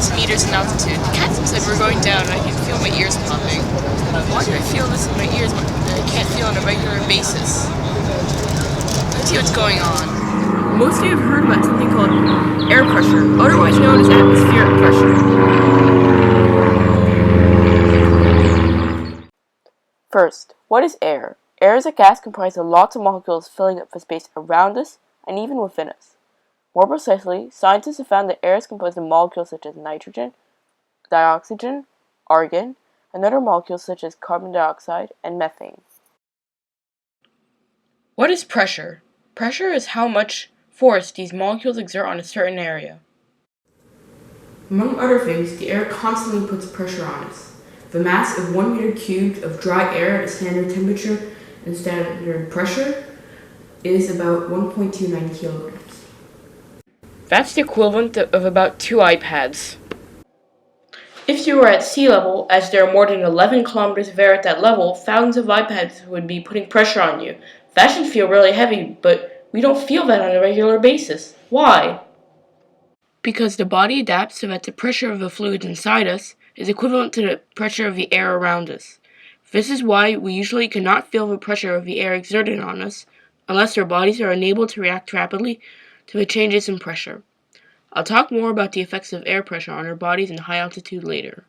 8,000 meters in altitude. The captain said we're going down and I can feel my ears popping. Why do I feel this in my ears that I can't feel on a regular basis? Let's see what's going on. Most of you have heard about something called air pressure, otherwise known as atmospheric pressure. First, what is air? Air is a gas comprised of lots of molecules filling up the space around us and even within us. More precisely, scientists have found that air is composed of molecules such as nitrogen, dioxygen, argon, and other molecules such as carbon dioxide and methane. What is pressure? Pressure is how much force these molecules exert on a certain area. Among other things, the air constantly puts pressure on us. The mass of 1 meter cubed of dry air at a standard temperature and standard pressure is about 1.29 kilograms. That's the equivalent of about 2 iPads. If you were at sea level, as there are more than 11 kilometers of air at that level, thousands of iPads would be putting pressure on you. That should feel really heavy, but we don't feel that on a regular basis. Why? Because the body adapts so that the pressure of the fluids inside us is equivalent to the pressure of the air around us. This is why we usually cannot feel the pressure of the air exerted on us, unless our bodies are unable to react rapidly to the changes in pressure. I'll talk more about the effects of air pressure on our bodies in high altitude later.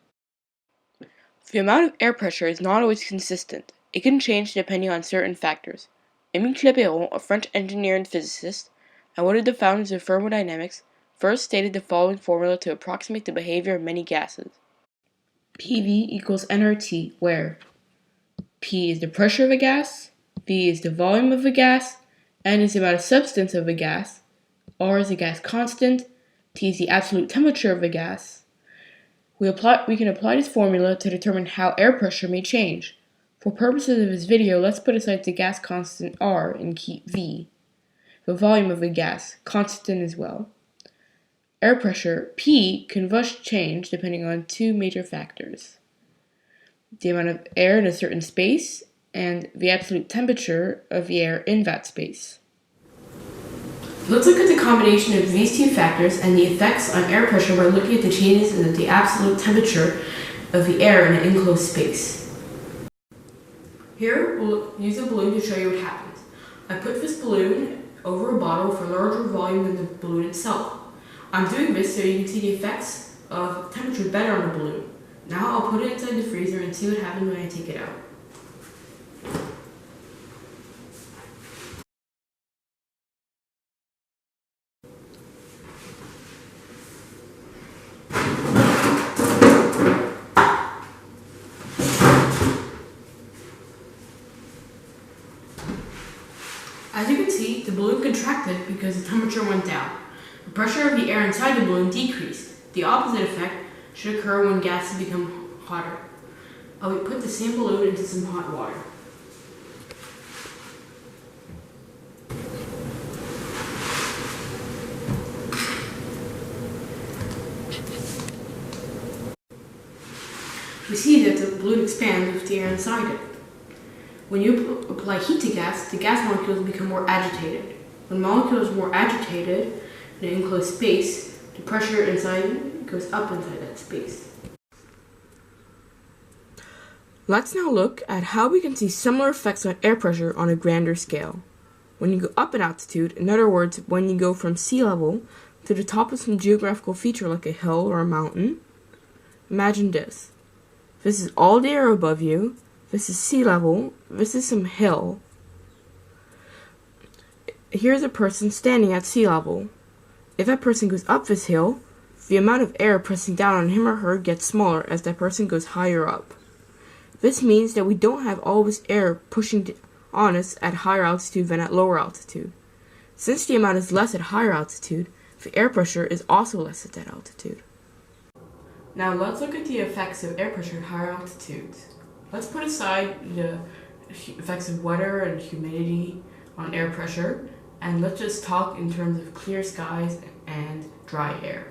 The amount of air pressure is not always consistent. It can change depending on certain factors. Émile Clapeyron, a French engineer and physicist, and one of the founders of thermodynamics, first stated the following formula to approximate the behavior of many gases. PV equals nRT, where P is the pressure of a gas, V is the volume of a gas, N is the amount of substance of a gas, R is the gas constant, T is the absolute temperature of a gas. We can apply this formula to determine how air pressure may change. For purposes of this video, let's put aside the gas constant R and keep V, the volume of a gas, constant as well. Air pressure, P, can thus change depending on two major factors: the amount of air in a certain space and the absolute temperature of the air in that space. Let's look at the combination of these two factors and the effects on air pressure by looking at the changes in the absolute temperature of the air in an enclosed space. Here, we'll use a balloon to show you what happens. I put this balloon over a bottle with a larger volume than the balloon itself. I'm doing this so you can see the effects of temperature better on the balloon. Now I'll put it inside the freezer and see what happens when I take it out. As you can see, the balloon contracted because the temperature went down. The pressure of the air inside the balloon decreased. The opposite effect should occur when gases become hotter. I will put the same balloon into some hot water. We see that the balloon expands with the air inside it. When you apply heat to gas, the gas molecules become more agitated. When molecules are more agitated in an enclosed space, the pressure inside goes up inside that space. Let's now look at how we can see similar effects on air pressure on a grander scale. When you go up in altitude, in other words, when you go from sea level to the top of some geographical feature like a hill or a mountain, imagine this. This is all the air above you. This is sea level. This is some hill. Here's a person standing at sea level. If that person goes up this hill, the amount of air pressing down on him or her gets smaller as that person goes higher up. This means that we don't have all this air pushing on us at higher altitude than at lower altitude. Since the amount is less at higher altitude, the air pressure is also less at that altitude. Now let's look at the effects of air pressure at higher altitudes. Let's put aside the effects of weather and humidity on air pressure, and let's just talk in terms of clear skies and dry air.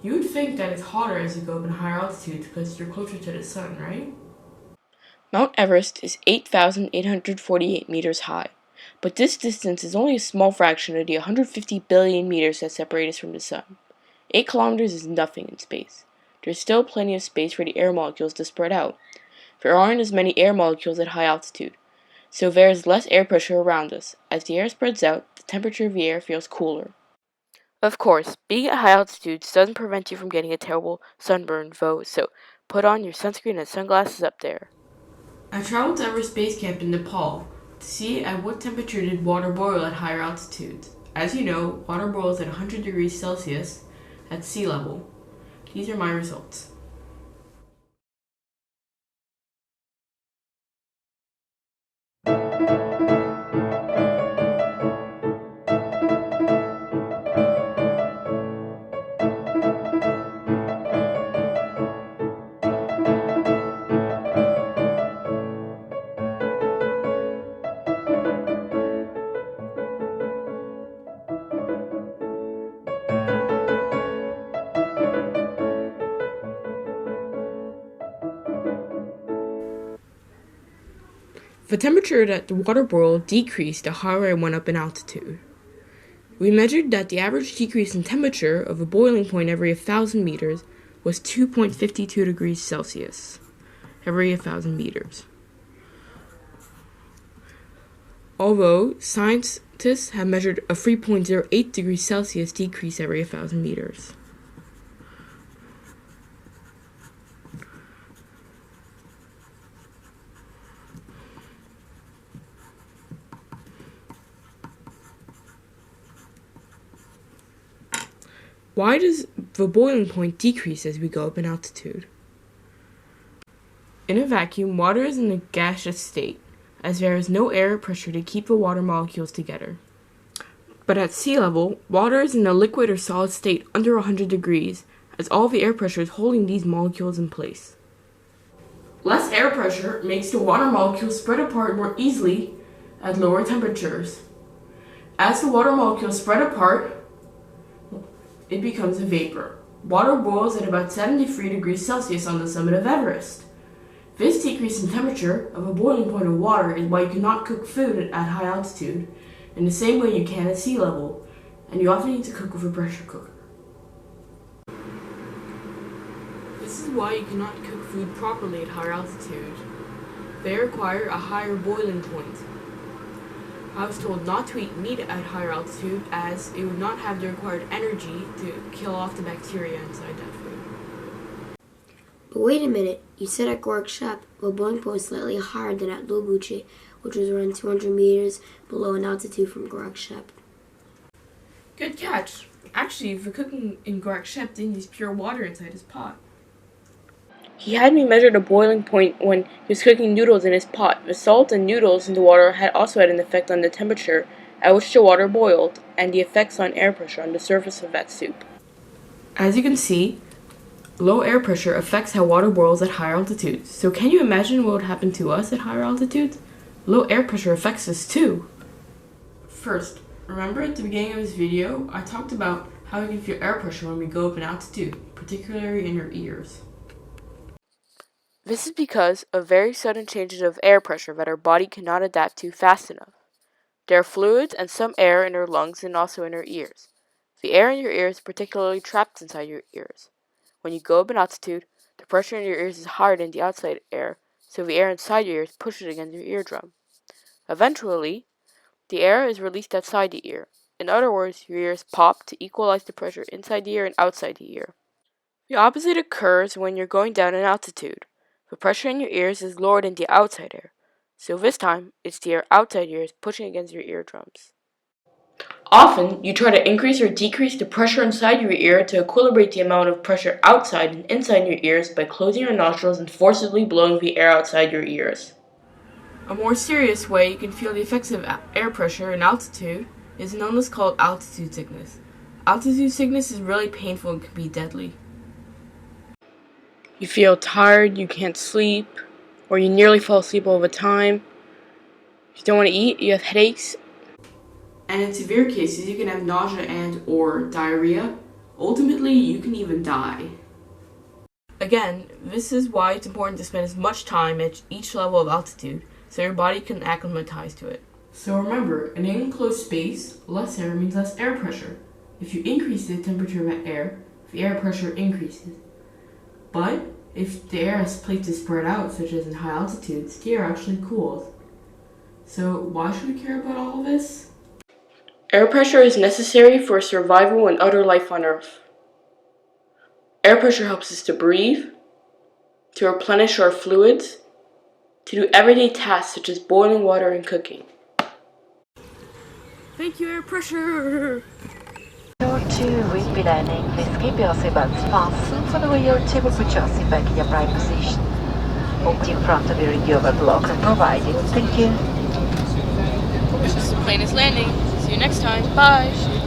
You would think that it's hotter as you go up in higher altitudes because you're closer to the sun, right? Mount Everest is 8,848 meters high, but this distance is only a small fraction of the 150 billion meters that separate us from the sun. 8 kilometers is nothing in space. There's still plenty of space for the air molecules to spread out. There aren't as many air molecules at high altitude, so there is less air pressure around us. As the air spreads out, the temperature of the air feels cooler. Of course, being at high altitudes doesn't prevent you from getting a terrible sunburn, though, so put on your sunscreen and sunglasses up there. I traveled to Everest Base Camp in Nepal to see at what temperature did water boil at higher altitudes. As you know, water boils at 100 degrees Celsius at sea level. These are my results. The temperature that the water boiled decreased the higher it went up in altitude. We measured that the average decrease in temperature of a boiling point every 1,000 meters was 2.52 degrees Celsius every 1,000 meters. Although scientists have measured a 3.08 degrees Celsius decrease every 1,000 meters. Why does the boiling point decrease as we go up in altitude? In a vacuum, water is in a gaseous state, as there is no air pressure to keep the water molecules together. But at sea level, water is in a liquid or solid state under 100 degrees, as all the air pressure is holding these molecules in place. Less air pressure makes the water molecules spread apart more easily at lower temperatures. As the water molecules spread apart, it becomes a vapor. Water boils at about 73 degrees Celsius on the summit of Everest. This decrease in temperature of a boiling point of water is why you cannot cook food at high altitude in the same way you can at sea level, and you often need to cook with a pressure cooker. This is why you cannot cook food properly at higher altitude. They require a higher boiling point. I was told not to eat meat at higher altitude as it would not have the required energy to kill off the bacteria inside that food. But wait a minute, you said at Gorkshep, the boiling point was slightly higher than at Lulbuche, which was around 200 meters below in altitude from Gorkshep. Good catch. Actually, the cooking in Gorkshep didn't use pure water inside his pot. He had me measure the boiling point when he was cooking noodles in his pot. The salt and noodles in the water had also had an effect on the temperature at which the water boiled, and the effects on air pressure on the surface of that soup. As you can see, low air pressure affects how water boils at higher altitudes. So can you imagine what would happen to us at higher altitudes? Low air pressure affects us too. First, remember at the beginning of this video, I talked about how we can feel air pressure when we go up in altitude, particularly in your ears. This is because of very sudden changes of air pressure that our body cannot adapt to fast enough. There are fluids and some air in our lungs and also in our ears. The air in your ears is particularly trapped inside your ears. When you go up in altitude, the pressure in your ears is higher than the outside air, so the air inside your ears pushes against your eardrum. Eventually, the air is released outside the ear. In other words, your ears pop to equalize the pressure inside the ear and outside the ear. The opposite occurs when you're going down in altitude. The pressure in your ears is lower than the outside air, so this time it's the air outside your ears pushing against your eardrums. Often, you try to increase or decrease the pressure inside your ear to equilibrate the amount of pressure outside and inside your ears by closing your nostrils and forcibly blowing the air outside your ears. A more serious way you can feel the effects of air pressure in altitude is an illness called altitude sickness. Altitude sickness is really painful and can be deadly. You feel tired, you can't sleep, or you nearly fall asleep all the time. You don't want to eat, you have headaches. And in severe cases, you can have nausea and or diarrhea. Ultimately, you can even die. Again, this is why it's important to spend as much time at each level of altitude so your body can acclimatize to it. So remember, in an enclosed space, less air means less air pressure. If you increase the temperature of air, the air pressure increases. But if the air is placed to spread out, such as in high altitudes, the air actually cools. So why should we care about all of this? Air pressure is necessary for survival and other life on Earth. Air pressure helps us to breathe, to replenish our fluids, to do everyday tasks such as boiling water and cooking. Thank you, air pressure! Your to repeat landing, please keep your seatbelts fastened for the wheel to put your seat back in your prime position. Open in front of your radio lock and provided. Thank you. This plane is landing. See you next time. Bye!